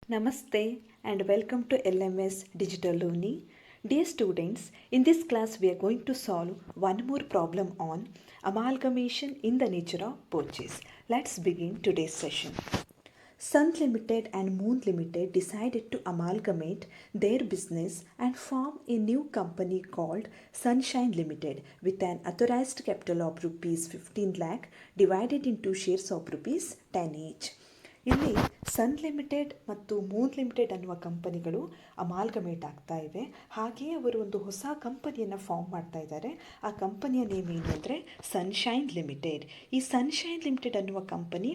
Namaste and welcome to LMS Digital Learning. Dear students, in this class we are going to solve one more problem on amalgamation in the nature of purchase. Let's begin today's session. Sun Limited and Moon Limited decided to amalgamate their business and form a new company called Sunshine Limited with an authorized capital of rupees 15 lakh divided into shares of rupees 10 each. ಇಲ್ಲಿ Sun limited ಮತ್ತು Moon limited ಅನ್ನುವ ಕಂಪನಿಗಳು amalgamate ಆಗ್ತಾ ಇವೆ. ಹಾಗೆಯೇ ಅವರು ಒಂದು ಹೊಸ ಕಂಪನಿಯನ್ನು ಫಾರ್ಮ್ ಮಾಡ್ತಾ ಇದ್ದಾರೆ. ಆ ಕಂಪನಿಯ ನೇಮ್ ಏನು ಅಂದರೆ ಸನ್ಶೈನ್ ಲಿಮಿಟೆಡ್. ಈ ಸನ್ಶೈನ್ ಲಿಮಿಟೆಡ್ ಅನ್ನುವ ಕಂಪನಿ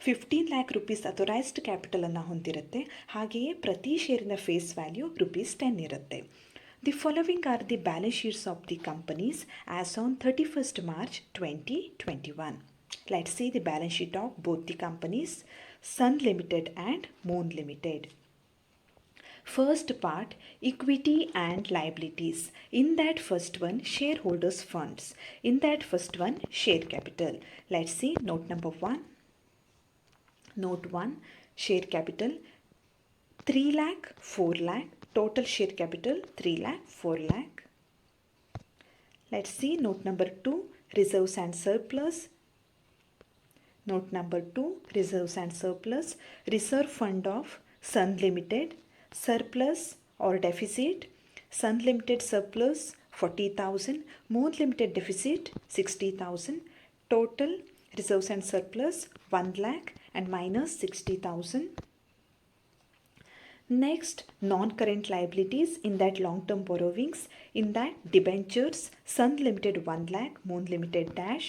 15 ಲ್ಯಾಕ್ ರುಪೀಸ್ ಅಥೊರೈಸ್ಡ್ ಕ್ಯಾಪಿಟಲನ್ನು ಹೊಂದಿರುತ್ತೆ. ಹಾಗೆಯೇ ಪ್ರತಿ ಶೇರಿನ ಫೇಸ್ ವ್ಯಾಲ್ಯೂ rupees 10 ಇರುತ್ತೆ. The following are the balance sheets of the companies as on 31st March 2021. Let's see the balance sheet of both the companies, Sun Limited and Moon Limited. First part, equity and liabilities. In that first one, shareholders funds. In that first one, share capital. Let's see note number 1. Note 1, share capital 3 lakh, 4 lakh. Total share capital 3 lakh, 4 lakh. Let's see note number 2, reserves and surplus. Note number 2, reserves and surplus. Reserve fund of Sun Limited, surplus or deficit. Sun Limited surplus 40,000, Moon Limited deficit 60,000. Total reserves and surplus 1 lakh and minus 60,000. Next, non-current liabilities. In that long-term borrowings, in that debentures, Sun Limited 1 lakh, Moon Limited dash.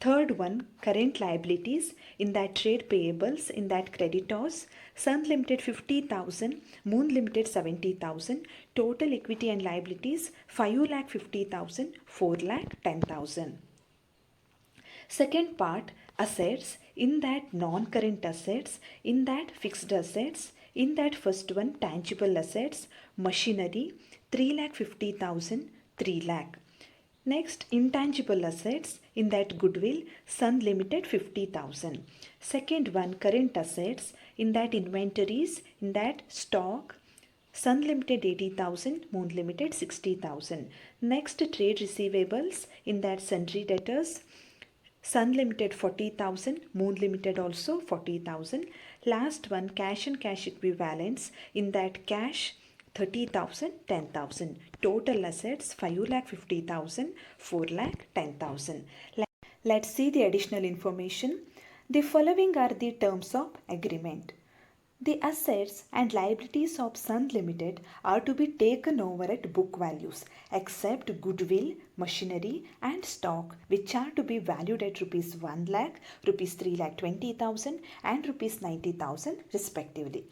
Third one, current liabilities. In that trade payables, in that creditors, Sun Limited 50,000, Moon Limited 70,000. Total equity and liabilities 5 lakh 50,000, 4 lakh 10,000. Second part, assets. In that non-current assets, in that fixed assets, in that first one, tangible assets, machinery 3 lakh 50,000, 3 lakh. Next, intangible assets. In that goodwill, Sun Limited 50,000. Second one, current assets. In that inventories, in that stock, Sun Limited 80,000, Moon Limited 60,000. Next, trade receivables. In that sundry debtors, Sun Limited 40,000, Moon Limited also 40,000. Last one, cash and cash equivalents. In that cash 30,000, 10,000. Total assets 5 lakh 50,000, 4 lakh 10,000. Let's see the additional information. The following are the terms of agreement. The assets and liabilities of Sun Limited are to be taken over at book values except goodwill, machinery and stock, which are to be valued at rupees 1 lakh, rupees 3 lakh 20,000 and rupees 90,000 respectively.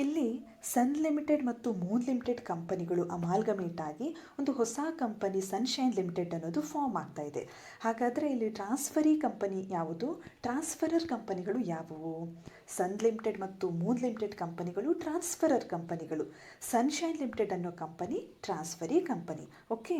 ಇಲ್ಲಿ Sun limited ಮತ್ತು Moon limited ಕಂಪನಿಗಳು amalgamate ಆಗಿ ಒಂದು ಹೊಸ company Sunshine limited ಅನ್ನೋದು form ಆಗ್ತಾ ಇದೆ. ಹಾಗಾದರೆ ಇಲ್ಲಿ ಟ್ರಾನ್ಸ್ಫರಿ ಕಂಪನಿ ಯಾವುದು, ಟ್ರಾನ್ಸ್ಫರರ್ ಕಂಪನಿಗಳು ಯಾವುವು? ಸನ್ ಲಿಮಿಟೆಡ್ ಮತ್ತು ಮೂನ್ ಲಿಮಿಟೆಡ್ ಕಂಪನಿಗಳು ಟ್ರಾನ್ಸ್ಫರರ್ ಕಂಪನಿಗಳು. ಸನ್ಶೈನ್ ಲಿಮಿಟೆಡ್ ಅನ್ನೋ ಕಂಪನಿ ಟ್ರಾನ್ಸ್ಫರಿ ಕಂಪನಿ. ಓಕೆ,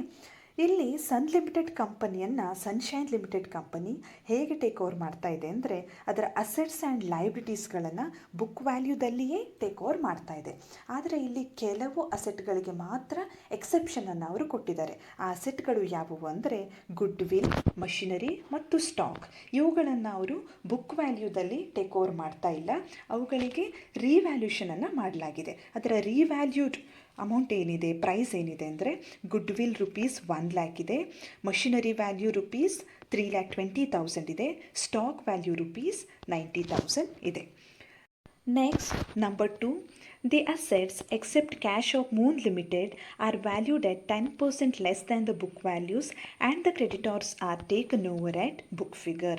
ಇಲ್ಲಿ ಸನ್ ಲಿಮಿಟೆಡ್ ಕಂಪನಿಯನ್ನು ಸನ್ಶೈನ್ ಲಿಮಿಟೆಡ್ ಕಂಪನಿ ಹೇಗೆ ಟೇಕ್ ಓವರ್ ಮಾಡ್ತಾ ಇದೆ ಅಂದರೆ ಅದರ ಅಸೆಟ್ಸ್ ಆ್ಯಂಡ್ ಲೈಬಿಲಿಟೀಸ್ಗಳನ್ನು ಬುಕ್ ವ್ಯಾಲ್ಯೂದಲ್ಲಿಯೇ ಟೇಕ್ ಓವರ್ ಮಾಡ್ತಾ ಇದೆ. ಆದರೆ ಇಲ್ಲಿ ಕೆಲವು ಅಸೆಟ್ಗಳಿಗೆ ಮಾತ್ರ ಎಕ್ಸೆಪ್ಷನನ್ನು ಅವರು ಕೊಟ್ಟಿದ್ದಾರೆ. ಆ ಅಸೆಟ್ಗಳು ಯಾವುವು ಅಂದರೆ ಗುಡ್ ವಿಲ್, ಮಷಿನರಿ ಮತ್ತು ಸ್ಟಾಕ್. ಇವುಗಳನ್ನು ಅವರು ಬುಕ್ ವ್ಯಾಲ್ಯೂದಲ್ಲಿ ಟೇಕ್ ಓವರ್ ಮಾಡ್ತಾ ಇಲ್ಲ, ಅವುಗಳಿಗೆ ರೀವ್ಯಾಲ್ಯೂಷನನ್ನು ಮಾಡಲಾಗಿದೆ. ಅದರ ರೀವ್ಯಾಲ್ಯೂಡ್ ಅಮೌಂಟ್ ಏನಿದೆ, ಪ್ರೈಸ್ ಏನಿದೆ ಅಂದರೆ ಗುಡ್ ವಿಲ್ rupees 1 lakh ಇದೆ, ಮಷಿನರಿ ವ್ಯಾಲ್ಯೂ rupees 3 lakh 20,000 ಇದೆ, ಸ್ಟಾಕ್ ವ್ಯಾಲ್ಯೂ rupees 90,000 ಇದೆ. Next number 2, the assets except cash of Moon Limited are valued at 10% less than the book values and the creditors are taken over at book figure.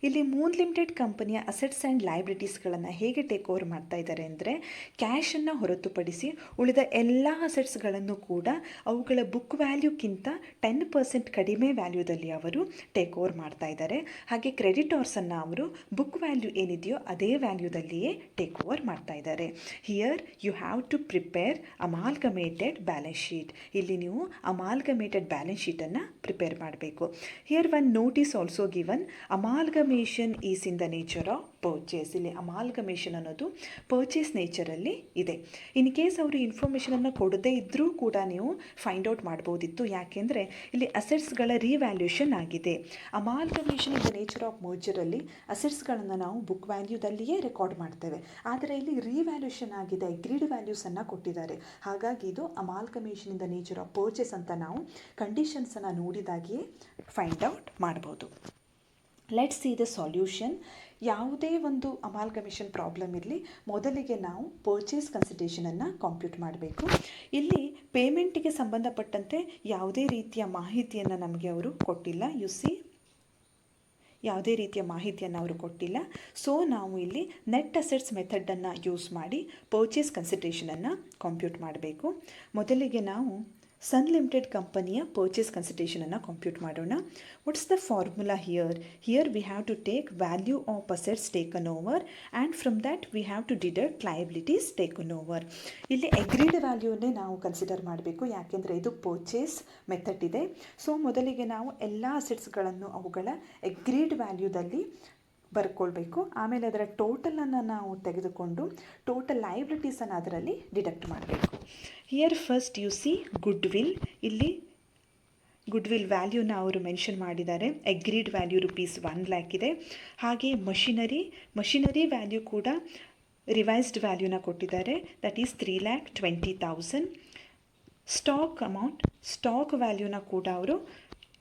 ಇಲ್ಲಿ Moon limited ಕಂಪನಿಯ assets and ಲೈಬಿಲಿಟೀಸ್ಗಳನ್ನು ಹೇಗೆ take over ಮಾಡ್ತಾ ಇದ್ದಾರೆ ಅಂದರೆ ಕ್ಯಾಶನ್ನು ಹೊರತುಪಡಿಸಿ ಉಳಿದ ಎಲ್ಲ ಅಸೆಟ್ಸ್ಗಳನ್ನು ಕೂಡ ಅವುಗಳ ಬುಕ್ ವ್ಯಾಲ್ಯೂಕ್ಕಿಂತ 10% ಕಡಿಮೆ ವ್ಯಾಲ್ಯೂದಲ್ಲಿ ಅವರು ಟೇಕ್ ಓವರ್ ಮಾಡ್ತಾ ಇದ್ದಾರೆ. ಹಾಗೆ ಕ್ರೆಡಿಟರ್ಸನ್ನು ಅವರು ಬುಕ್ ವ್ಯಾಲ್ಯೂ ಏನಿದೆಯೋ ಅದೇ ವ್ಯಾಲ್ಯೂದಲ್ಲಿಯೇ ಟೇಕ್ ಓವರ್ ಮಾಡ್ತಾ ಇದ್ದಾರೆ. Here you have to prepare amalgamated balance sheet. ಇಲ್ಲಿ ನೀವು amalgamated balance sheet ಅನ್ನು ಪ್ರಿಪೇರ್ ಮಾಡಬೇಕು. Here one note is also given. Amalgamation is in the nature of purchase. ಇಲ್ಲಿ ಅಮಾಲ್ಗಮೇಷನ್ ಅನ್ನೋದು ಪರ್ಚೇಸ್ ನೇಚರಲ್ಲಿ ಇದೆ. ಇನ್ ಕೇಸ್ ಅವರು ಇನ್ಫಾರ್ಮೇಷನನ್ನು ಕೊಡದೇ ಇದ್ದರೂ ಕೂಡ ನೀವು ಫೈಂಡ್ ಔಟ್ ಮಾಡ್ಬೋದಿತ್ತು. ಯಾಕೆಂದರೆ ಇಲ್ಲಿ ಅಸೆಟ್ಸ್ಗಳ ರಿವ್ಯಾಲ್ಯೂಷನ್ ಆಗಿದೆ. Amalgamation in the nature of ಮರ್ಜರಲ್ಲಿ ಅಸೆಟ್ಸ್ಗಳನ್ನು ನಾವು ಬುಕ್ ವ್ಯಾಲ್ಯೂದಲ್ಲಿಯೇ ರೆಕಾರ್ಡ್ ಮಾಡ್ತೇವೆ. ಆದರೆ ಇಲ್ಲಿ ರಿವ್ಯಾಲ್ಯೂಷನ್ ಆಗಿದೆ, ಅಗ್ರೀಡ್ ವ್ಯಾಲ್ಯೂಸನ್ನು ಕೊಟ್ಟಿದ್ದಾರೆ. ಹಾಗಾಗಿ ಇದು amalgamation in the nature of purchase ಅಂತ ನಾವು ಕಂಡೀಷನ್ಸನ್ನು ನೋಡಿದಾಗಿಯೇ ಫೈಂಡ್ ಔಟ್ ಮಾಡ್ಬೋದು. Let's see the solution. ಯಾವುದೇ ಒಂದು ಅಮಾಲ್ಗಮೇಷನ್ ಪ್ರಾಬ್ಲಮ್ ಇರಲಿ, ಮೊದಲಿಗೆ ನಾವು ಪರ್ಚೇಸ್ ಕನ್ಸಿಡರೇಷನನ್ನು ಕಂಪ್ಯೂಟ್ ಮಾಡಬೇಕು. ಇಲ್ಲಿ ಪೇಮೆಂಟಿಗೆ ಸಂಬಂಧಪಟ್ಟಂತೆ ಯಾವುದೇ ರೀತಿಯ ಮಾಹಿತಿಯನ್ನು ನಮಗೆ ಅವರು ಕೊಟ್ಟಿಲ್ಲ. ಯು ಸಿ, ಯಾವುದೇ ರೀತಿಯ ಮಾಹಿತಿಯನ್ನು ಅವರು ಕೊಟ್ಟಿಲ್ಲ. ಸೊ ನಾವು ಇಲ್ಲಿ ನೆಟ್ ಅಸೆಟ್ಸ್ ಮೆಥಡನ್ನು ಯೂಸ್ ಮಾಡಿ ಪರ್ಚೇಸ್ ಕನ್ಸಿಡರೇಷನನ್ನು ಕಂಪ್ಯೂಟ್ ಮಾಡಬೇಕು. ಮೊದಲಿಗೆ ನಾವು ಸನ್ ಲಿಮಿಟೆಡ್ ಕಂಪನಿಯ ಪರ್ಚೇಸ್ ಕನ್ಸಿಡರೇಷನನ್ನು ಕಂಪ್ಯೂಟ್ ಮಾಡೋಣ. What's the formula here? Here we have to take value of assets taken over and from that we have to deduct liabilities taken over. ಇಲ್ಲಿ agreed ವ್ಯಾಲ್ಯೂನೇ ನಾವು ಕನ್ಸಿಡರ್ ಮಾಡಬೇಕು, ಯಾಕೆಂದರೆ ಇದು ಪರ್ಚೇಸ್ ಮೆಥಡ್ ಇದೆ. ಸೊ ಮೊದಲಿಗೆ ನಾವು ಎಲ್ಲ ಅಸೆಟ್ಸ್ಗಳನ್ನು ಅವುಗಳ ಅಗ್ರೀಡ್ ವ್ಯಾಲ್ಯೂದಲ್ಲಿ ಬರ್ಕೊಳ್ಬೇಕು. ಆಮೇಲೆ ಅದರ ಟೋಟಲನ್ನು ನಾವು ತೆಗೆದುಕೊಂಡು ಟೋಟಲ್ ಲಯಬಿಲಿಟೀಸನ್ನು ಅದರಲ್ಲಿ ಡಿಡಕ್ಟ್ ಮಾಡಬೇಕು. Here first you see good will. ಇಲ್ಲಿ ಗುಡ್ ವಿಲ್ ವ್ಯಾಲ್ಯೂನ ಅವರು ಮೆನ್ಷನ್ ಮಾಡಿದ್ದಾರೆ. ಅಗ್ರೀಡ್ ವ್ಯಾಲ್ಯೂ ₹1,00,000 ಇದೆ. ಹಾಗೆ ಮಷಿನರಿ ವ್ಯಾಲ್ಯೂ ಕೂಡ ರಿವೈಸ್ಡ್ ವ್ಯಾಲ್ಯೂನ ಕೊಟ್ಟಿದ್ದಾರೆ, ದಟ್ ಈಸ್ $3,20,000. ಸ್ಟಾಕ್ ವ್ಯಾಲ್ಯೂನ ಕೂಡ ಅವರು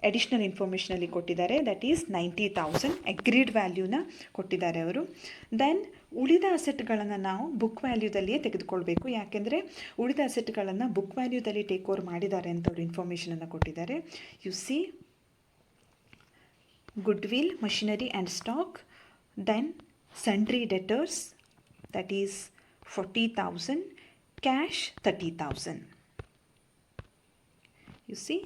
ಅಡಿಷ್ನಲ್ ಇನ್ಫಾರ್ಮೇಷನಲ್ಲಿ ಕೊಟ್ಟಿದ್ದಾರೆ, ದಟ್ ಈಸ್ $90,000. ಅಗ್ರೀಡ್ ವ್ಯಾಲ್ಯೂನ ಕೊಟ್ಟಿದ್ದಾರೆ ಅವರು. ದೆನ್ ಉಳಿದ ಅಸೆಟ್ಗಳನ್ನು ನಾವು ಬುಕ್ ವ್ಯಾಲ್ಯೂದಲ್ಲಿಯೇ ತೆಗೆದುಕೊಳ್ಬೇಕು, ಯಾಕೆಂದರೆ ಉಳಿದ ಅಸೆಟ್ಗಳನ್ನು ಬುಕ್ ವ್ಯಾಲ್ಯೂದಲ್ಲಿ ಟೇಕ್ ಓವರ್ ಮಾಡಿದ್ದಾರೆ ಅಂತ ಅವರು ಇನ್ಫಾರ್ಮೇಷನನ್ನು ಕೊಟ್ಟಿದ್ದಾರೆ. You see goodwill, machinery and stock. Then sundry debtors, that is $40,000. Cash $30,000. You see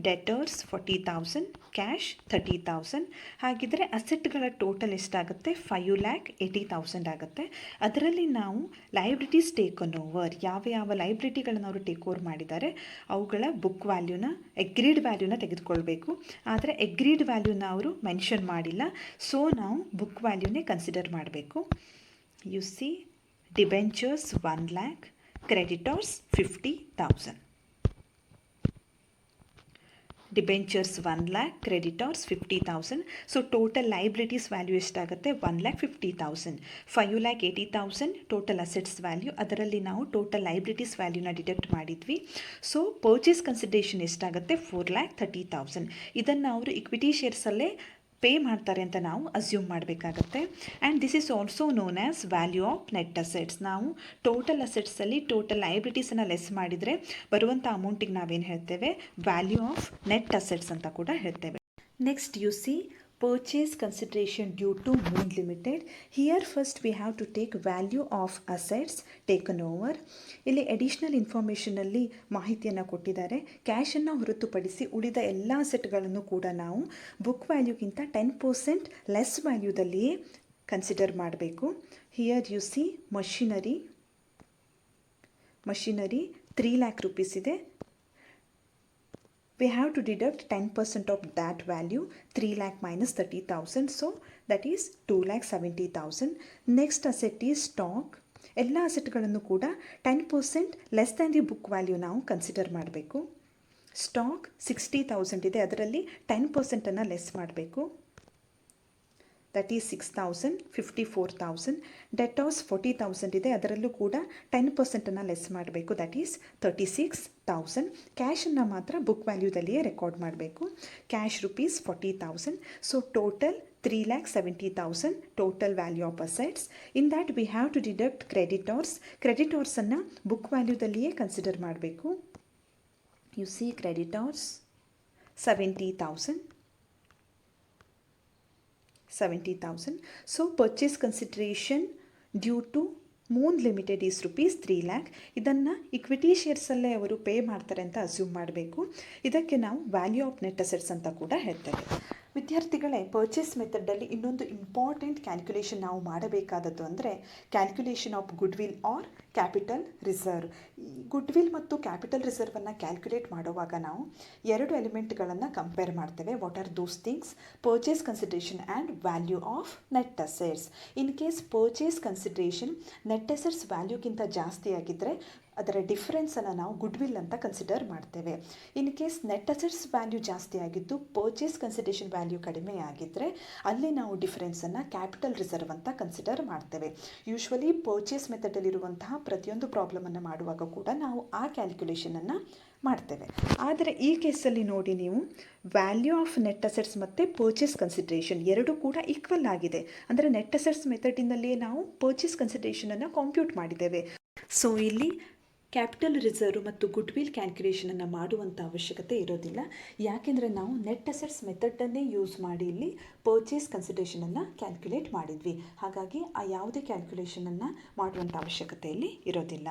debtors $40,000, cash $30,000. ಹಾಗಿದ್ರೆ ಅಸೆಟ್ಗಳ ಟೋಟಲ್ ಎಷ್ಟಾಗುತ್ತೆ? $5,80,000 ಆಗುತ್ತೆ. ಅದರಲ್ಲಿ ನಾವು ಲಯಬಿಲಿಟೀಸ್ ಟೇಕನ್ ಓವರ್, ಯಾವ ಲಯಬಿಲಿಟಿಗಳನ್ನು ಅವರು ಟೇಕ್ ಓವರ್ ಮಾಡಿದ್ದಾರೆ ಅವುಗಳ ಬುಕ್ ವ್ಯಾಲ್ಯೂನ, ಅಗ್ರೀಡ್ ವ್ಯಾಲ್ಯೂನ ತೆಗೆದುಕೊಳ್ಬೇಕು. ಆದರೆ ಅಗ್ರೀಡ್ ವ್ಯಾಲ್ಯೂನ ಅವರು ಮೆನ್ಷನ್ ಮಾಡಿಲ್ಲ, ಸೊ ನಾವು ಬುಕ್ ವ್ಯಾಲ್ಯೂನೇ ಕನ್ಸಿಡರ್ ಮಾಡಬೇಕು. You C debentures $1,00,000, creditors $50,000. Debentures $1,00,000, creditors $50,000. So total liabilities value ಎಷ್ಟಾಗುತ್ತೆ? $1,50,000. $5,80,000 ಟೋಟಲ್ ಅಸೆಟ್ಸ್ ವ್ಯಾಲ್ಯೂ, ಅದರಲ್ಲಿ ನಾವು ಟೋಟಲ್ ಲಯಬಿಲಿಟೀಸ್ ವ್ಯಾಲ್ಯೂನ ಡಿಡಕ್ಟ್ ಮಾಡಿದ್ವಿ. ಸೊ ಪರ್ಚೇಸ್ ಕನ್ಸಿಡರೇಷನ್ ಎಷ್ಟಾಗುತ್ತೆ? $4,30,000. ಇದನ್ನು ಅವರು ಇಕ್ವಿಟಿ ಶೇರ್ಸಲ್ಲೇ ಪೇ ಮಾಡ್ತಾರೆ ಅಂತ ನಾವು ಅಸ್ಯೂಮ್ ಮಾಡಬೇಕಾಗತ್ತೆ. And this is also known as value of net assets. ನಾವು ಟೋಟಲ್ ಅಸೆಟ್ಸಲ್ಲಿ ಟೋಟಲ್ ಲಯಬಿಲಿಟೀಸನ್ನು ಲೆಸ್ ಮಾಡಿದರೆ ಬರುವಂಥ ಅಮೌಂಟಿಗೆ ನಾವೇನು ಹೇಳ್ತೇವೆ? ವ್ಯಾಲ್ಯೂ ಆಫ್ ನೆಟ್ ಅಸೆಟ್ಸ್ ಅಂತ ಕೂಡ ಹೇಳ್ತೇವೆ. Next U C purchase consideration due to Moon Limited. Here first we have to take value of assets taken over. ಇಲ್ಲಿ additional ಇನ್ಫಾರ್ಮೇಷನಲ್ಲಿ ಮಾಹಿತಿಯನ್ನು ಕೊಟ್ಟಿದ್ದಾರೆ. ಕ್ಯಾಶನ್ನು ಹೊರತುಪಡಿಸಿ ಉಳಿದ ಎಲ್ಲ ಅಸೆಟ್ಗಳನ್ನು ಕೂಡ ನಾವು ಬುಕ್ ವ್ಯಾಲ್ಯೂಗಿಂತ 10% ಲೆಸ್ ವ್ಯಾಲ್ಯೂದಲ್ಲಿಯೇ ಕನ್ಸಿಡರ್ ಮಾಡಬೇಕು. ಹಿಯರ್ ಯು ಸಿ ಮಷಿನರಿ ₹3,00,000 ಇದೆ. We have to deduct 10% of that value, 3,00,000 minus 30,000, so that is 2,70,000. Next asset is stock. ಎಲ್ಲ ಅಸೆಟ್ಗಳನ್ನು ಕೂಡ 10% less than the book value ನಾವು ಕನ್ಸಿಡರ್ ಮಾಡಬೇಕು. ಸ್ಟಾಕ್ 60,000 ಇದೆ, ಅದರಲ್ಲಿ 10%ಅನ್ನು ಲೆಸ್ ಮಾಡಬೇಕು, ದಟ್ ಈಸ್ 6,000, 54,000. ಡೆಟಾಸ್ 40,000 ಇದೆ, ಅದರಲ್ಲೂ ಕೂಡ 10%ಅನ್ನು ಲೆಸ್ ಮಾಡಬೇಕು, ದಟ್ ಈಸ್ 36,000. ಕ್ಯಾಶನ್ನು ಮಾತ್ರ ಬುಕ್ ವ್ಯಾಲ್ಯೂದಲ್ಲಿಯೇ ರೆಕಾರ್ಡ್ ಮಾಡಬೇಕು. Cash ₹40,000. So total 3,70,000 total value of assets. In that we have to deduct ಕ್ರೆಡಿಟರ್ಸನ್ನು ಬುಕ್ ವ್ಯಾಲ್ಯೂದಲ್ಲಿಯೇ ಕನ್ಸಿಡರ್ ಮಾಡಬೇಕು. You see creditors 70,000. So purchase consideration due to Moon Limited is ₹3,00,000. ಇದನ್ನು equity ಶೇರ್ಸಲ್ಲೇ ಅವರು ಪೇ ಮಾಡ್ತಾರೆ ಅಂತ ಅಸ್ಯೂಮ್ ಮಾಡಬೇಕು. ಇದಕ್ಕೆ ನಾವು ವ್ಯಾಲ್ಯೂ ಆಫ್ ನೆಟ್ ಅಸೆಟ್ಸ್ ಅಂತ ಕೂಡ ಹೇಳ್ತೇವೆ. ವಿದ್ಯಾರ್ಥಿಗಳೇ, ಪರ್ಚೇಸ್ ಮೆಥಡಲ್ಲಿ ಇನ್ನೊಂದು ಇಂಪಾರ್ಟೆಂಟ್ ಕ್ಯಾಲ್ಕುಲೇಷನ್ ನಾವು ಮಾಡಬೇಕಾದದ್ದು ಅಂದರೆ calculation of goodwill or capital reserve. ಈ ಗುಡ್ ವಿಲ್ ಮತ್ತು ಕ್ಯಾಪಿಟಲ್ ರಿಸರ್ವನ್ನು ಕ್ಯಾಲ್ಕುಲೇಟ್ ಮಾಡುವಾಗ ನಾವು ಎರಡು ಎಲಿಮೆಂಟ್ಗಳನ್ನು ಕಂಪೇರ್ ಮಾಡ್ತೇವೆ. What are those things? Purchase consideration and value of net assets. In case purchase consideration net assets ವ್ಯಾಲ್ಯೂಗಿಂತ ಜಾಸ್ತಿ ಆಗಿದ್ದರೆ ಅದರ ಡಿಫ್ರೆನ್ಸನ್ನು ನಾವು ಗುಡ್ ವಿಲ್ ಅಂತ ಕನ್ಸಿಡರ್ ಮಾಡ್ತೇವೆ. In case net assets value ಜಾಸ್ತಿ ಆಗಿದ್ದು ಪರ್ಚೇಸ್ ಕನ್ಸಿಡರೇಷನ್ ವ್ಯಾಲ್ಯೂ ಕಡಿಮೆ ಆಗಿದ್ದರೆ ಅಲ್ಲಿ ನಾವು ಡಿಫ್ರೆನ್ಸನ್ನು ಕ್ಯಾಪಿಟಲ್ ರಿಸರ್ವ್ ಅಂತ ಕನ್ಸಿಡರ್ ಮಾಡ್ತೇವೆ. ಯೂಶ್ವಲಿ ಪರ್ಚೇಸ್ ಮೆಥಡಲ್ಲಿರುವಂತಹ ಪ್ರತಿಯೊಂದು ಪ್ರಾಬ್ಲಮನ್ನು ಮಾಡುವಾಗ ಕೂಡ ನಾವು ಆ ಕ್ಯಾಲ್ಕುಲೇಷನನ್ನು ಮಾಡ್ತೇವೆ. ಆದರೆ ಈ ಕೇಸಲ್ಲಿ ನೋಡಿ ನೀವು, ವ್ಯಾಲ್ಯೂ ಆಫ್ ನೆಟ್ ಅಸೆಟ್ಸ್ ಮತ್ತು ಪರ್ಚೇಸ್ ಕನ್ಸಿಡರೇಷನ್ ಎರಡೂ ಕೂಡ ಈಕ್ವಲ್ ಆಗಿದೆ. ಅಂದರೆ ನೆಟ್ ಅಸೆಟ್ಸ್ ಮೆಥಡಿನಲ್ಲಿಯೇ ನಾವು ಪರ್ಚೇಸ್ ಕನ್ಸಿಡರೇಷನನ್ನು ಕಾಂಪ್ಯೂಟ್ ಮಾಡಿದ್ದೇವೆ. ಸೊ ಇಲ್ಲಿ ಕ್ಯಾಪಿಟಲ್ ರಿಸರ್ವ್ ಮತ್ತು ಗುಡ್ ವಿಲ್ ಕ್ಯಾಲ್ಕುಲೇಷನನ್ನು ಮಾಡುವಂಥ ಅವಶ್ಯಕತೆ ಇರೋದಿಲ್ಲ. ಯಾಕೆಂದರೆ ನಾವು ನೆಟ್ ಅಸೆಟ್ಸ್ ಮೆಥಡನ್ನೇ ಯೂಸ್ ಮಾಡಿ ಇಲ್ಲಿ ಪರ್ಚೇಸ್ ಕನ್ಸಿಡರೇಷನನ್ನು ಕ್ಯಾಲ್ಕುಲೇಟ್ ಮಾಡಿದ್ವಿ. ಹಾಗಾಗಿ ಆ ಯಾವುದೇ ಕ್ಯಾಲ್ಕುಲೇಷನನ್ನು ಮಾಡುವಂಥ ಅವಶ್ಯಕತೆಯಲ್ಲಿ ಇರೋದಿಲ್ಲ.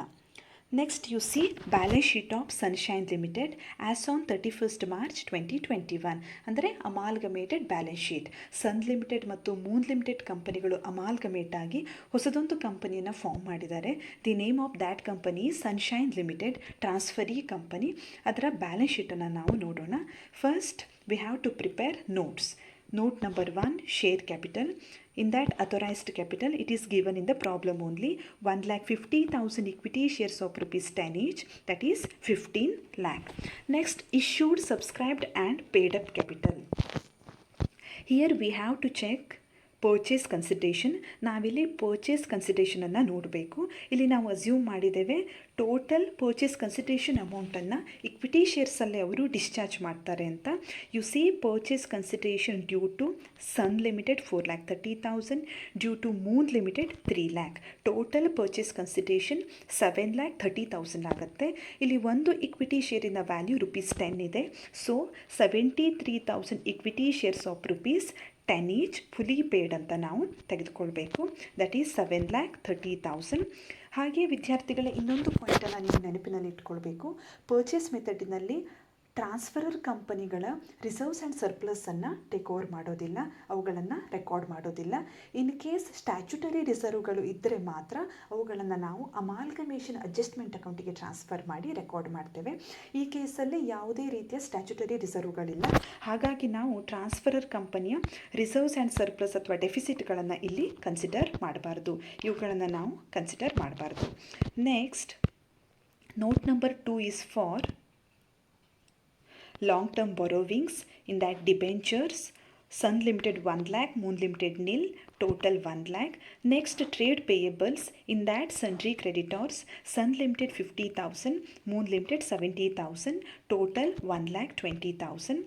Next you see balance sheet of Sunshine Limited as on 31st March 2021 ಅಂದರೆ amalgamated balance sheet. Sun limited ಮತ್ತು ಮೂನ್ ಲಿಮಿಟೆಡ್ ಕಂಪನಿಗಳು ಅಮಾಲ್ಗಮೇಟ್ ಆಗಿ ಹೊಸದೊಂದು ಕಂಪನಿಯನ್ನು ಫಾರ್ಮ್ ಮಾಡಿದ್ದಾರೆ. The name of that company Sunshine limited, transferee company. ಅದರ ಬ್ಯಾಲೆನ್ಸ್ ಶೀಟನ್ನು ನಾವು ನೋಡೋಣ. First we have to prepare notes. Note number 1, share capital. In that authorized capital, it is given in the problem only 1,50,000 equity shares of rupees 10 each, that is 15 lakh. Next, issued, subscribed and paid up capital. Here we have to check purchase consideration. ನಾವಿಲ್ಲಿ purchase ಕನ್ಸಿಡರೇಷನನ್ನು ನೋಡಬೇಕು. ಇಲ್ಲಿ ನಾವು assume ಮಾಡಿದ್ದೇವೆ total purchase consideration ಅಮೌಂಟನ್ನು equity ಶೇರ್ಸಲ್ಲೇ ಅವರು discharge ಮಾಡ್ತಾರೆ ಅಂತ. You see purchase consideration due to Sun limited 4,30,000, due to Moon limited 3 lakh. Total purchase consideration 7,30,000 ಆಗುತ್ತೆ. ಇಲ್ಲಿ ಒಂದು ಇಕ್ವಿಟಿ ಶೇರಿನ ವ್ಯಾಲ್ಯೂ ₹10 ಇದೆ. So 73,000 equity shares of ₹10 each fully paid ಅಂತ ನಾವು ತೆಗೆದುಕೊಳ್ಬೇಕು. That is 7,30,000. ಹಾಗೆ ವಿದ್ಯಾರ್ಥಿಗಳೇ, ಇನ್ನೊಂದು ಪಾಯಿಂಟನ್ನು ನೀವು ನೆನಪಿನಲ್ಲಿ ಇಟ್ಕೊಳ್ಬೇಕು. ಪರ್ಚೇಸ್ ಮೆಥಡಿನಲ್ಲಿ ಟ್ರಾನ್ಸ್ಫರರ್ ಕಂಪನಿಗಳ ರಿಸರ್ವ್ಸ್ ಆ್ಯಂಡ್ ಸರ್ಪ್ಲಸನ್ನು ಟೇಕ್ ಓವರ್ ಮಾಡೋದಿಲ್ಲ, ಅವುಗಳನ್ನು ರೆಕಾರ್ಡ್ ಮಾಡೋದಿಲ್ಲ. ಇನ್ ಕೇಸ್ ಸ್ಟ್ಯಾಚ್ಯುಟರಿ ರಿಸರ್ವ್ಗಳು ಇದ್ದರೆ ಮಾತ್ರ ಅವುಗಳನ್ನು ನಾವು ಅಮಾಲ್ಗಮೇಷನ್ ಅಡ್ಜಸ್ಟ್ಮೆಂಟ್ ಅಕೌಂಟಿಗೆ ಟ್ರಾನ್ಸ್ಫರ್ ಮಾಡಿ ರೆಕಾರ್ಡ್ ಮಾಡ್ತೇವೆ. ಈ ಕೇಸಲ್ಲಿ ಯಾವುದೇ ರೀತಿಯ ಸ್ಟ್ಯಾಚ್ಯುಟರಿ ರಿಸರ್ವ್ಗಳಿಲ್ಲ. ಹಾಗಾಗಿ ನಾವು ಟ್ರಾನ್ಸ್ಫರರ್ ಕಂಪನಿಯ ರಿಸರ್ವ್ಸ್ ಆ್ಯಂಡ್ ಸರ್ಪ್ಲಸ್ ಅಥವಾ ಡೆಫಿಸಿಟ್ಗಳನ್ನು ಇಲ್ಲಿ ಕನ್ಸಿಡರ್ ಮಾಡಬಾರ್ದು. ಇವುಗಳನ್ನು ನಾವು ಕನ್ಸಿಡರ್ ಮಾಡಬಾರ್ದು. Next, note number 2 is for long-term borrowings. In that debentures, Sun Limited 1 lakh, Moon Limited nil, total 1 lakh. Next, trade payables. In that sundry creditors, Sun Limited 50,000, Moon Limited 70,000, total 1,20,000.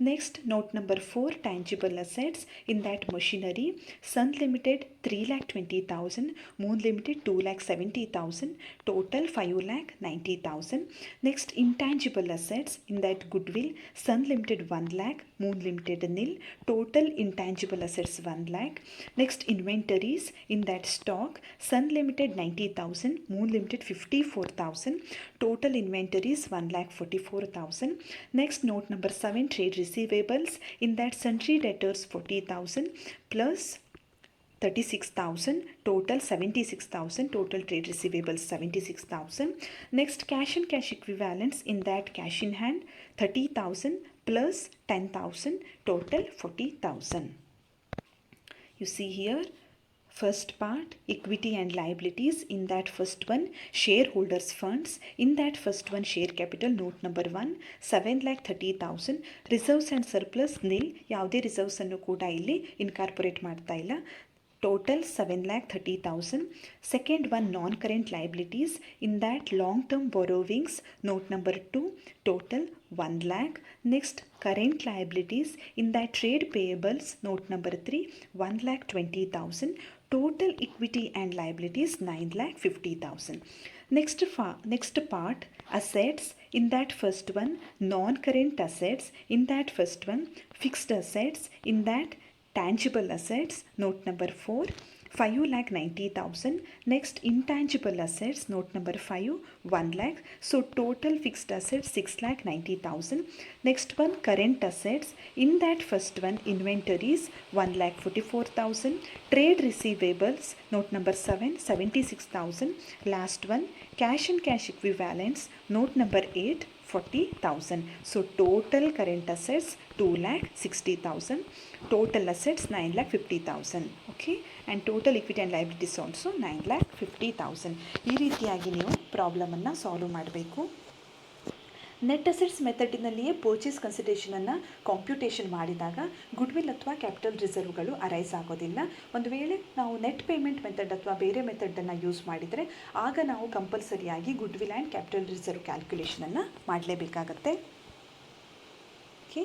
Next, note number 4, tangible assets. In that machinery, Sun Limited 3,20,000, Moon Limited 2,70,000, total 5,90,000. Next, intangible assets. In that goodwill, Sun Limited 1 lakh, Moon Limited nil, total intangible assets 1 lakh. Next, inventories. In that stock, Sun Limited 90,000, Moon Limited 54,000, total inventories 1,44,000. Next, note number 7, trade receivables. In that sundry debtors 40,000 plus 36,000, total 76,000, total trade receivables 76,000. Next, cash and cash equivalents. In that cash in hand 30,000 plus 10,000, total 40,000. You see here, first part, equity and liabilities. In that first one, shareholders funds. In that first one, share capital. Note number 1, 7,30,000. Reserves and surplus nil. ಯಾವುದೇ reserves ಅನ್ನು ಕೂಡ ಇಲ್ಲಿ incorporate ಮಾಡ್ತಾ ಇಲ್ಲ. Total 7,30,000. Second one, non-current liabilities. In that long-term borrowings. Note number 2, total 1 lakh. Next, current liabilities. In that trade payables. Note number 3, 1,20,000. Total equity and liabilities 9,50,000. Next part, assets. In that first one, non-current assets. In that first one, fixed assets. In that tangible assets. Note number 4, 5,90,000. Next, intangible assets, note number 5, 1 lakh. So total fixed assets 6,90,000. Next one, current assets. In that first one, inventories 1,44,000. Trade receivables, note number 7, 76,000. Last one, cash and cash equivalents, note number 8, 40,000. So total current assets 2,60,000. Total assets 9,50,000. Okay, and total equity and liabilities also 9,50,000. ಈ ರೀತಿಯಾಗಿ ನೀವು ಪ್ರಾಬ್ಲಮನ್ನು solve ಮಾಡಬೇಕು. Net assets ಮೆಥಡಿನಲ್ಲಿಯೇ purchase ಕನ್ಸಿಡರೇಷನನ್ನು computation ಮಾಡಿದಾಗ goodwill ಅಥವಾ capital ರಿಸರ್ವ್ಗಳು arise ಆಗೋದಿಲ್ಲ. ಒಂದು ವೇಳೆ ನಾವು ನೆಟ್ ಪೇಮೆಂಟ್ ಮೆಥಡ್ ಅಥವಾ ಬೇರೆ ಮೆಥಡನ್ನು ಯೂಸ್ ಮಾಡಿದರೆ ಆಗ ನಾವು ಕಂಪಲ್ಸರಿಯಾಗಿ ಗುಡ್ವಿಲ್ ಆ್ಯಂಡ್ ಕ್ಯಾಪಿಟಲ್ ರಿಸರ್ವ್ ಕ್ಯಾಲ್ಕುಲೇಷನನ್ನು ಮಾಡಲೇಬೇಕಾಗತ್ತೆ. Okay,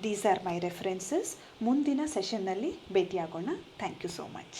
these are my references. ಮುಂದಿನ ಸೆಷನ್ನಲ್ಲಿ ಭೇಟಿಯಾಗೋಣ. Thank you so much.